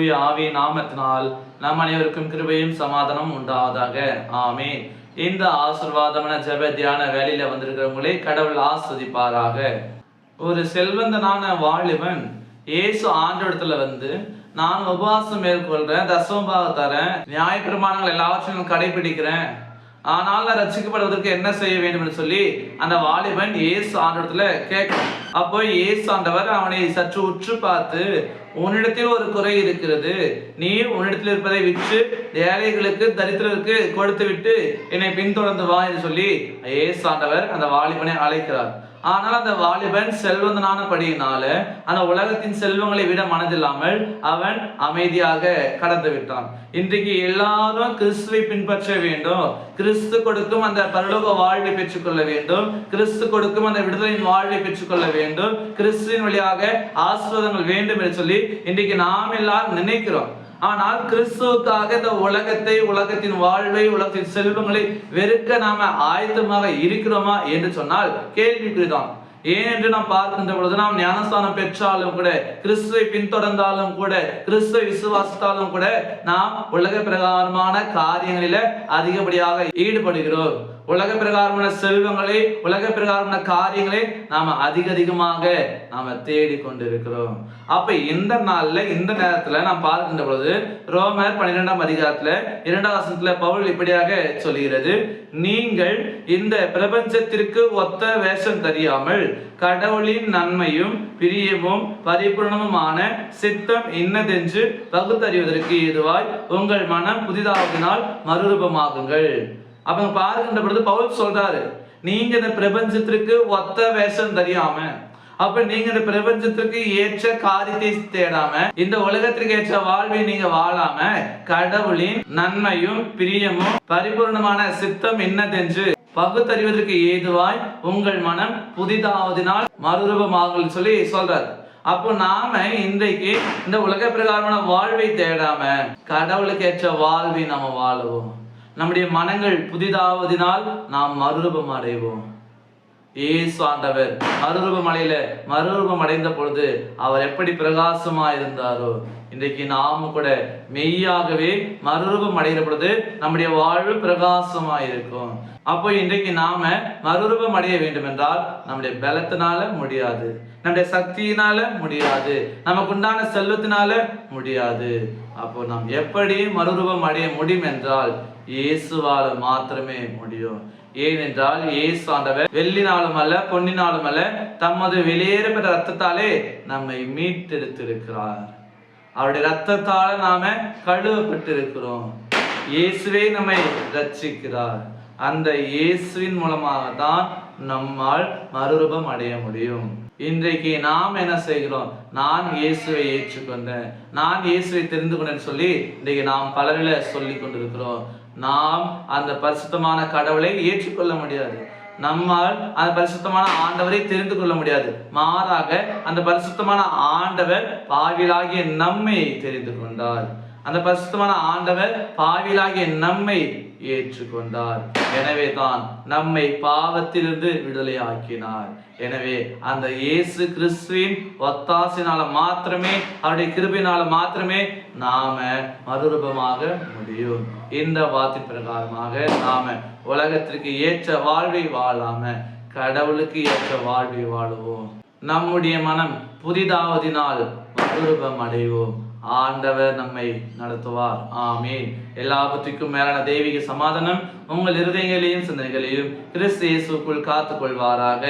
தூய ஆவி நாமத்தினால் நம் அனைவருக்கும் கிருபையும் சமாதானம் உண்டாவதாக. ஆமென். இந்த ஆசீர்வாதமான ஜெப தியான வேலையில வந்திருக்கிறவங்களே கடவுள் ஆஸ்வதிப்பாராக. ஒரு செல்வந்தனான வாலிபன் இயேசு ஆண்டவரிடத்துல வந்து, நான் உபவாசம் மேற்கொள்றேன், தசமபாக தரேன், நியாயப்பிரமாணங்கள் எல்லாவற்றையும் கடைபிடிக்கிறேன், ஆனால் நான் ரட்சிக்கப்படுவதற்கு என்ன செய்ய வேண்டும் என்று சொல்லி அந்த வாலிபன் இயேசு ஆண்டவரிடத்துல கேட்கிறான். அப்போ இயேசு ஆண்டவர் அவனை சற்று உற்று பார்த்து, உன்னிடத்தில் ஒரு குறை இருக்கிறது, நீ உன்னிடத்தில் இருப்பதை விற்று ஏழைகளுக்கு தரித்திரருக்கு கொடுத்து விட்டு என்னை பின்தொடர்ந்து வா என்று சொல்லி இயேசு ஆண்டவர் அந்த வாலிபனை அழைக்கிறார். ஆனால் அந்த வாலிபன் செல்வந்தனான படியினால அந்த உலகத்தின் செல்வங்களை விட மனதில்லாமல் அவன் அமைதியாக கடந்து விட்டான். இன்றைக்கு எல்லாரும் கிறிஸ்துவை பின்பற்ற வேண்டும், கிறிஸ்து கொடுக்கும் அந்த பரலோக வாழ்வை பெற்றுக்கொள்ள வேண்டும், கிறிஸ்து கொடுக்கும் அந்த விடுதலையின் வாழ்வை பெற்றுக்கொள்ள வேண்டும், கிறிஸ்துவின் வழியாக ஆசீர்வாதங்கள் வேண்டும் என்று சொல்லி இன்றைக்கு நாம் எல்லாரும் நினைக்கிறோம். ஆனால் கிறிஸ்துவுக்காக இந்த உலகத்தை, உலகத்தின் வாழ்வை, உலகத்தின் செல்வங்களை வெறுக்க நாம ஆயத்தமாக இருக்கிறோமா என்று சொன்னால் கேள்விக்குறிதான். ஏனென்று நாம் பார்க்கின்ற பொழுது, நாம் ஞானஸ்தானம் பெற்றாலும் கூட, கிறிஸ்துவை பின்தொடர்ந்தாலும் கூட, கிறிஸ்துவை விசுவாசித்தாலும் கூட, நாம் உலக பிரகாரமான காரியங்களில அதிகப்படியாக ஈடுபடுகிறோம். உலக பிரகாரமான செல்வங்களை, உலக பிரகாரமான காரியங்களை நாம அதிகமாக நாம தேடி கொண்டிருக்கிறோம். அப்ப இந்த நாள்ல, இந்த நேரத்துல நாம் பார்க்கின்ற பொழுது ரோமர் 12ஆம் அதிகாரத்துல 2ஆம் வசனத்துல பவுல் இப்படியாக சொல்கிறது, நீங்கள் இந்த பிரபஞ்சத்திற்கு ஒத்த வேஷம் தெரியாமல் கடவுளின் நன்மையும் பிரியமும் பரிபூர்ணமுமான சித்தம் இன்னதென்று பகுத்தறிவதற்கு ஏதுவாய் உங்கள் மனம் புதிதாவதினால் மறுரூபமாகுங்கள். அப்ப பார்க்கின்ற பொழுது பவுல் சொல்றாரு, நீங்க இந்த பிரபஞ்சத்திற்கு ஒத்த வேஷம் தெரியாம, அப்ப நீங்க இந்த பிரபஞ்சத்திற்கு ஏற்ற காரியத்தை தேடாம, இந்த உலகத்திற்கு ஏற்ற வாழ்வை நீங்க வாழாம, கடவுளின் நன்மையும் பிரியமும் பரிபூர்ணமான சித்தம் என்னதென்று பகுத்தறிவதற்கு ஏதுவாய் உங்கள் மனம் புதிதாவதினால் மறுரூபமாகுங்கள் சொல்லி சொல்றாரு. அப்போ நாம இன்றைக்கு இந்த உலக பிரகாரமான வாழ்வை தேடாம கடவுளுக்கு ஏற்ற வாழ்வை நாம வாழுவோம். நம்முடைய மனங்கள் புதிதாவதினால் நாம் மறுரூபம் அடைவோம். இயேசு ஆண்டவர் மறுரூபம் அடைந்த பொழுது அவர் எப்படி பிரகாசமா இருந்தாரோ, இன்றைக்கு நாம கூட மெய்யாகவே மறுரூபம் அடைகிற பொழுது நம்முடைய வாழ்வு பிரகாசமா இருக்கும். அப்போ இன்றைக்கு நாம மறுரூபம் அடைய வேண்டும் என்றால் நம்முடைய பலத்தினால முடியாது, நம்முடைய சக்தியினால முடியாது, நமக்கு உண்டான செல்வத்தினால முடியாது. அப்போ நாம் எப்படி மறுரூபம் அடைய முடியும் என்றால் இயேசுவால மாத்திரமே முடியும். ஏனென்றால் இயேசு ஆண்டவர் வெள்ளினாலும் அல்ல, பொன்னினாலும் அல்ல, தமது வெளியேறப்பட்ட ரத்தத்தாலே நம்மை மீட்டெடுத்திருக்கிறார். அவருடைய ரத்தத்தால நாம கழுவப்பட்டிருக்கிறோம். இயேசுவே நம்மை ரட்சிக்கிறார். அந்த இயேசுவின் மூலமாக தான் நம்மால் மறுரூபம் அடைய முடியும். இன்றைக்கு நாம் என்ன செய்கிறோம்? நான் இயேசுவை ஏற்றுக்கொண்டேன், நான் இயேசுவை தெரிந்து கொண்டேன்னு சொல்லி இன்றைக்கு நாம் பலரில சொல்லி கொண்டிருக்கிறோம். நாம் அந்த பரிசுத்தமான கடவுளை ஏற்றுக்கொள்ள முடியாது, நம்மால் அந்த பரிசுத்தமான ஆண்டவரை தெரிந்து கொள்ள முடியாது. மாறாக அந்த பரிசுத்தமான ஆண்டவர் பாவிலாகிய நம்மை தெரிந்து கொண்டார். அந்த பரிசுத்தமான ஆண்டவர் பாவிலாகிய நம்மை ஏற்றுக்கொண்டார். எனவே தான் நம்மை பாவத்திலிருந்து விடுதலை ஆக்கினார். எனவே அந்த இயேசு கிறிஸ்துவின் ஒத்தாசினால மாத்திரமே, அவருடைய கிருபையினால மாத்திரமே நாம மறுரூபமாக முடியும். இந்த வார்த்தை பிரகாரமாக நாம உலகத்திற்கு ஏற்ற வாழ்வை வாழாம கடவுளுக்கு ஏற்ற வாழ்வை வாழுவோம். நம்முடைய மனம் புதிதாவதினால் மறுரூபம் அடைவோம். ஆண்டவர் நம்மை நடத்துவார். ஆமீன். எல்லாவற்றுக்கும் மேலான தெய்வீக சமாதானம் உங்கள் இருதயங்களையும் சிந்தனைகளையும் கிறிஸ்து இயேசுக்குள் காத்துக் கொள்வாராக.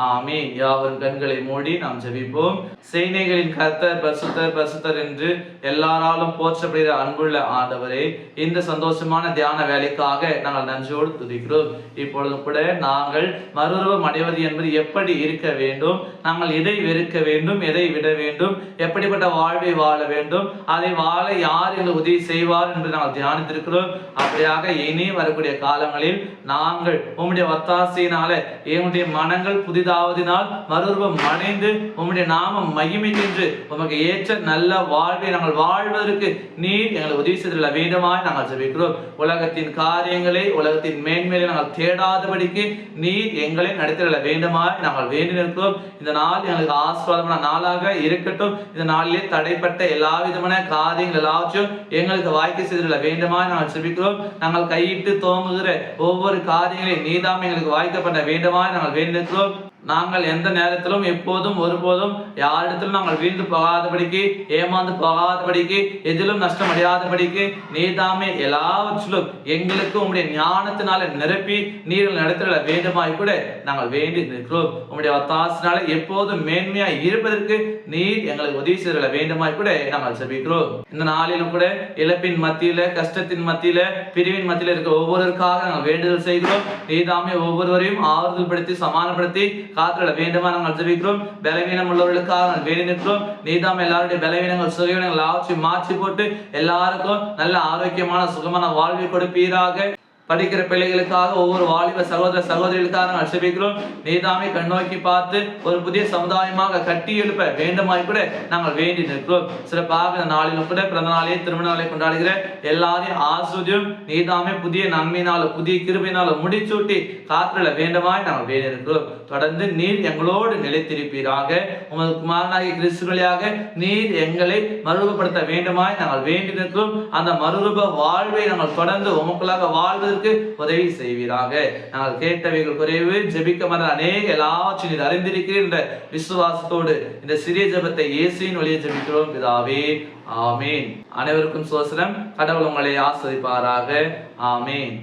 ஆமீன். யாவரும் கண்களை மூடி நாம் ஜெபிப்போம். சேனைகளின் கர்த்தர் பரிசுத்தர் பரிசுத்தர் என்று எல்லாராலும் போற்றப்படுகிற அன்புள்ள ஆண்டவரே, இந்த சந்தோஷமான தியான வேலைக்காக நாங்கள் நன்றியோடு துதிக்கிறோம். இப்பொழுதும் கூட நாங்கள் மறுரூபம் அடைவது என்பது எப்படி இருக்க வேண்டும், நாங்கள் எதை வெறுக்க வேண்டும், எதை விட வேண்டும், எப்படிப்பட்ட வாழ்வை வாழ வேண்டும், அதை வாழ யார் எங்களுக்கு உதவி செய்வார் என்று நாங்கள் தியானித்திருக்கிறோம். அப்படியாக இனி வரக்கூடிய காலங்களில் நாங்கள் உம்முடைய ஒத்தாசையினால எங்களுடைய மனங்கள் புதிதாவதினால் மறுரூபம் அடைந்து உம்முடைய நாமம் மகிமைக்கென்று உமக்கு ஏற்ற நல்ல வாழ்வை நாங்கள் வாழ்வதற்கு நீர் எங்களை உதவி செய்துள்ள வேண்டுமாய் நாங்கள் ஜெபிக்கிறோம். உலகத்தின் காரியங்களை உலகத்தின் மேன்மையை நாங்கள் தேடாதபடிக்கு நீர் எங்களை நடத்திட வேண்டுமாய் நாங்கள் வேண்டி நிற்கிறோம். இந்த நாள் எங்களுக்கு ஆசீர்வாதமான நாளாக இருக்கட்டும். இந்த நாளிலே தடைப்பட்ட எல்லா விதமான காரியங்கள் எல்லாவற்றையும் எங்களுக்கு வாய்க்க செய்துள்ள வேண்டுமாய் நாங்கள் ஜெபிக்கிறோம். நாங்கள் கையிட்டு தோங்குகிற ஒவ்வொரு காரியங்களையும் நீதாம் எங்களுக்கு வாய்க்கப்பட வேண்டுமாய் நாங்கள் வேண்டி நிற்கிறோம். நாங்கள் எந்த நேரத்திலும் எப்போதும் ஒருபோதும் யாரிடத்திலும் நாங்கள் வீழ்ந்து போகாதபடிக்கு ஏமாந்து போகாதபடிக்கு எதிலும் நஷ்டம் அடையாதபடிக்கு நீதாமே எல்லாவற்றிலும் எங்களுக்கு உங்களுடைய ஞானத்தினால நிரப்பி நீர்கள் நடத்திட வேண்டுமாய் கூட நாங்கள் வேண்டி நிற்கிறோம். உங்களுடைய ஒத்தாசையினால எப்போதும் மேன்மையாய் இருப்பதற்கு நீர் எங்களுக்கு உதவி செய்ய வேண்டுமாய் கூட நாங்கள் ஜெபிக்கிறோம். இந்த நாளிலும் கூட இழப்பின் மத்தியில கஷ்டத்தின் மத்தியில பிரிவின் மத்தியில இருக்கிற ஒவ்வொருவருக்காக நாங்கள் வேண்டுதல் செய்கிறோம். நீதாமே ஒவ்வொருவரையும் ஆறுதல் படுத்தி சமாதானப்படுத்தி காத்திட வேண்டுமா நாங்கள் ஜெபிக்கிறோம். பலவீனம் உள்ளவர்களுக்காக நாங்கள் வேண்டி நிற்கிறோம். நீதாம் எல்லாருடைய பலவீனங்கள் சுகவீனங்கள் ஆட்சி மாற்றி போட்டு எல்லாருக்கும் நல்ல ஆரோக்கியமான சுகமான வாழ்வை கொடுப்பீராக. படிக்கிற பிள்ளைகளுக்காக ஒவ்வொரு வாலிப சகோதர சகோதரிகளுக்காக நாங்கள் ஜெபிக்கிறோம். நீதாமே கண்ணோக்கி பார்த்து ஒரு புதிய சமுதாயமாக கட்டி எழுப்ப வேண்டுமாய் கூட நாங்கள் வேண்டி நிற்கிறோம். சிறப்பாக இந்த நாளிலும் கூட பிறந்த நாளே திருமண நாளை கொண்டாடுகிற எல்லாரையும் ஆசிரியம் நீதாமே புதிய நன்மையினால புதிய கிருபையினால முடிச்சூட்டி காத்திட வேண்டுமாய் நாங்கள் வேண்டி நிற்கிறோம். தொடர்ந்து நீர் எங்களோடு நிலைத்திருப்பீராக. உமது குமாரனாகிய கிறிஸ்து வழியாக நீர் எங்களை மறுரூபப்படுத்த வேண்டுமாய் நாங்கள் வேண்டி நிற்கிறோம். அந்த மறுரூப வாழ்வை நாங்கள் தொடர்ந்து உமக்குள்ளாக வாழ்வது உதவி செய்வீராக. நாங்கள் கேட்டவைகள் குறைவு ஜெபிக்க மற அநேக எல்லாவற்றையும் அறிந்திருக்கிறேன் என்ற விசுவாசத்தோடு இந்த சிறிய ஜெபத்தை இயேசுவின் வழியே ஜெபிக்கிறோம் பிதாவே, ஆமீன். அனைவருக்கும் சோசனம். கடவுள் உங்களை ஆசீர்வதிப்பாராக. ஆமீன்.